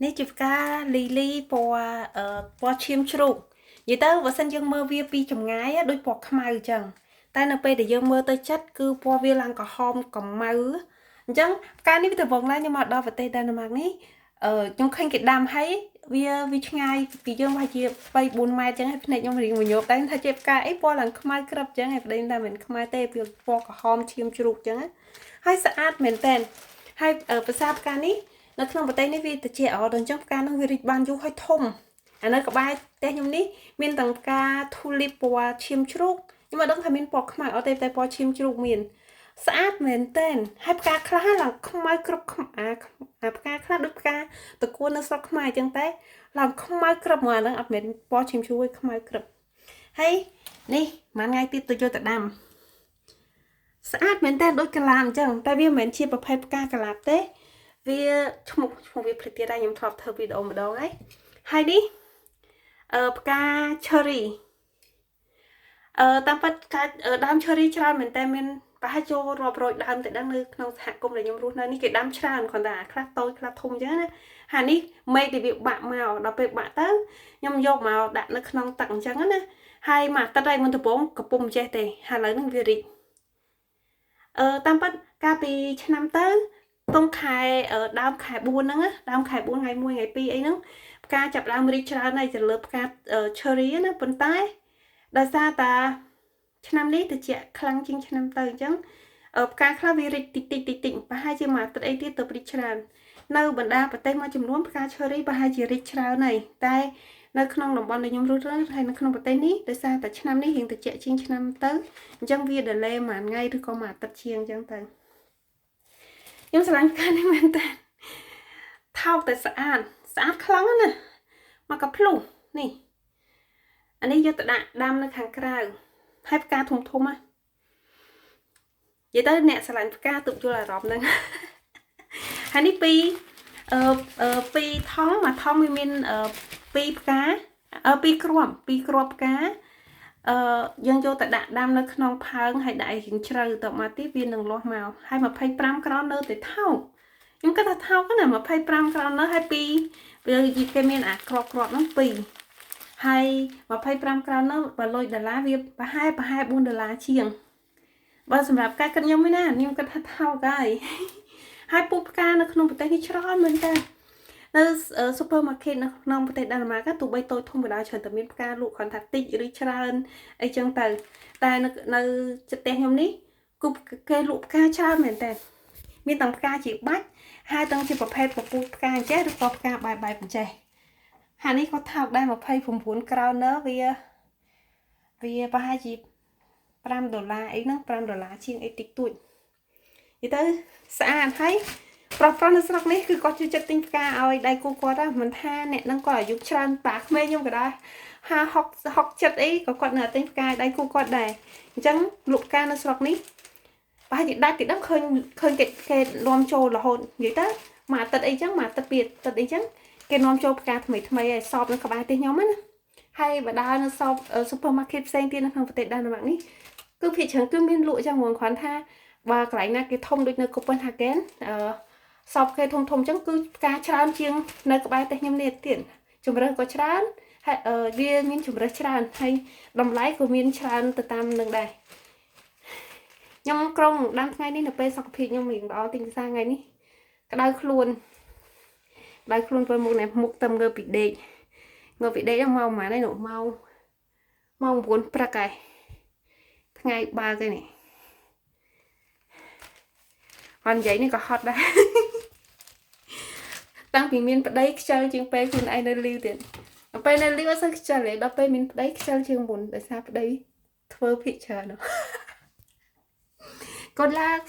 នេះជាផ្កាលីលីពណ៌ពណ៌ឈាមជ្រូកនិយាយទៅបើសិនយើងមើលវាពីចម្ងាយដូចពណ៌ខ្មៅអញ្ចឹងតែនៅពេលដែលយើងមើលទៅចិត្តគឺពណ៌វាឡើងក្រហមកម្មៅអញ្ចឹងផ្កានេះវាដំបងណាខ្ញុំមកដល់ប្រទេសដាណឺម៉ាកនេះខ្ញុំឃើញគេដាំហើយវាឆ្ងាយពីយើងប្រហែលជា3-4ម៉ែត្រអញ្ចឹងហើយភ្នែកខ្ញុំរៀងញញប់តែថាជាផ្កាអីពណ៌ឡើងខ្មៅក្រឹបអញ្ចឹងហើយប្តីតែមិនខ្មៅទេវាពណ៌ក្រហមឈាមជ្រូកអញ្ចឹងហើយស្អាតមែនតើហើយភាសាផ្កានេះនៅក្នុងប្រទេសនេះវាត្រជាក់អញ្ចឹងផ្កានោះវារីកបានយូរហើយធំអានៅក្បែរផ្ទះខ្ញុំនេះមានទាំងផ្កា tulip ពណ៌ឈាមជ្រូកខ្ញុំមិនដឹងថាមានពណ៌ខ្មៅអត់ទេតែពណ៌ឈាមជ្រូកមានស្អាតមែនតើហើយផ្កាខ្លះឡើងខ្មៅគ្រប់ផ្កាខ្លះដូចផ្កាតកួននៅស្រុកខ្មែរអញ្ចឹងតែឡើងខ្មៅគ្រប់មកអាហ្នឹងអត់មែនពណ៌ឈាមជ្រូកទេខ្មៅគ្រប់ហើយនេះមួយថ្ងៃទៀតទៅយកទៅដាំស្អាតមែនតើដូចកាឡាអញ្ចឹងតែវាមិនមែនជាប្រភេទផ្កាកាឡាទេវាឈ្មោះវាភ្លេចទៀតហើយខ្ញុំធ្លាប់ធ្វើវីដេអូម្ដងហើយនេះផ្កា cherry តាមពិតការដើម cherry ច្រើនមែនតើមានប្រហែលចូលរាប់រយដើមទៅដឹងនៅក្នុងសហគមន៍ដែលខ្ញុំរស់នៅនេះគេដាំច្រើនគ្រាន់តែខ្លះតូចខ្លះធំអញ្ចឹងណាហើយនេះមេឃដែលវាបាក់មកដល់ពេលបាក់ទៅខ្ញុំយកមកដាក់នៅក្នុងទឹកអញ្ចឹងណាហើយមួយអាទិត្យហើយមុនដំបូងកំពុងចេះទេហើយឥឡូវនេះវារីកតាមពិតកាលពីឆ្នាំទៅតុងខែដើមខែ4ហ្នឹងដើមខែ4ថ្ងៃ1ថ្ងៃ2អីហ្នឹងផ្កាចាប់ដើមរីកច្រើនហើយទៅលើផ្កា cherry ណាប៉ុន្តែដោយសារតាឆ្នាំនេះត្រជាក់ខ្លាំងជាងឆ្នាំទៅអញ្ចឹងផ្កាខ្លះវារីកតិចប្រហែលជាមួយអាទិត្យអីទៀតទៅរីកច្រើននៅបណ្ដាប្រទេសមួយចំនួនផ្កា cherry ប្រហែលជារីកច្រើនហើយតែនៅក្នុងតំបន់ដែលខ្ញុំរស់នៅហើយនៅក្នុងប្រទេសនេះដោយសារតែឆ្នាំនេះរៀងត្រជាក់ជាងឆ្នាំទៅអញ្ចឹងវា delay មួយថ្ងៃឬក៏មួយអាទិត្យជាងអញ្ចឹងទៅខ្ញុំស្រឡាញ់ផ្កានេះមែនតើថោកតែស្អាតខ្លាំងណាស់មកកាភ្លុះនេះអានេះយកទៅដាក់ដាំនៅខាងក្រៅហើយផ្កាធំណានិយាយទៅអ្នកស្រឡាញ់ផ្កាទប់យល់អារម្មណ៍ហ្នឹងហើយនេះពីរថងមួយថងវាមាន2ផ្កា2គ្រាប់ផ្កាយើងយកទៅដាក់ដាំនៅក្នុងផើងហើយដាក់ឲ្យរៀងជ្រៅទៅមកទៀតវានឹងលាស់មកហើយ25ក្រោននៅតែថោកខ្ញុំគិតថាថោកណា25ក្រោននៅហើយវាគេមានអាក្របហ្នឹង2ហើយ25ក្រោននៅបើលុយដុល្លារវាប្រហែល$4ជាងបើសម្រាប់ការគិតខ្ញុំវិញណាខ្ញុំគិតថាថោកហើយពូផ្កានៅក្នុងប្រទេសនេះច្រើនមែនតើនៅ supermarket នៅក្នុងប្រទេសដាណឺម៉ាកទោះបីតូចធំក៏ដោយច្រើនតែមានផ្កាលក់គ្រាន់ថាតិចឬច្រើនអីចឹងទៅតែនៅផ្ទះខ្ញុំនេះគឺគេលក់ផ្កាច្រើនមែនតើមានទាំងផ្កាជាបាច់ហើយទាំងជាប្រភេទពពុះផ្កាអញ្ចេះឬក៏ផ្កាបែបអញ្ចេះហើយនេះក៏ថោកដែរ29ក្រោននៅវាប្រហែលជា$5អីហ្នឹង$5ជាងអីតិចតួចនិយាយទៅស្អាតហើយប្រុសនៅស្រុកនេះគឺគាត់ជួយចិត្តទិញផ្កាឲ្យដៃគូគាត់មិនថាអ្នកហ្នឹងគាត់អាយុច្រើនប៉ាក្មេងខ្ញុំក៏ដែរ50 60 70អីក៏គាត់នៅទិញផ្កាឲ្យដៃគូគាត់ដែរអញ្ចឹងលក់ផ្កានៅស្រុកនេះប្រហែលជាដាច់ទីដឹងឃើញគេនាំចូលរហូតនិយាយទៅមួយអាទិត្យអីចឹងមួយអាទិត្យពីអាទិត្យអីចឹងគេនាំចូលផ្កាថ្មីឲ្យសອບនៅក្បែរផ្ទះខ្ញុំណាហើយបើដើរនៅសອບ supermarket ផ្សេងទៀតនៅក្នុងប្រទេសដាណឺម៉ាកនេះគឺភាគច្រើនគឺមានលក់ចឹងហ្មងគ្រាន់ថាបើកន្លែងណាគេធំដូចនៅកូប៉េនហាហ្គែនសອບគេធំចឹងគឺផ្កាច្រើនជាងនៅក្បែរផ្ទះខ្ញុំនេះទៀតជម្រើសក៏ច្រើនហើយវាមានជម្រើសច្រើនហើយតម្លៃក៏មានច្រើនទៅតាមនឹងដែរខ្ញុំក្រុងដាំថ្ងៃនេះនៅពេលសុខភាពខ្ញុំរៀងល្អទីផ្សារថ្ងៃនេះក្តៅខ្លួនពេលមុខទៅងើបពីដេកមកម៉ោងប៉ុន្មានហើយម៉ោង9ព្រឹកហើយថ្ងៃបើកឯនេះអត់និយាយនេះក៏ហត់ដែរតាំងពីមានប្តីខ្ជិលជាងពេលខ្លួនឯងនៅលីវទៀតពេលនៅលីវអត់សូវខ្ជិលទេដល់ពេលមានប្តីខ្ជិលជាងមុនដោយសារប្តីធ្វើភាគច្រើនGood luck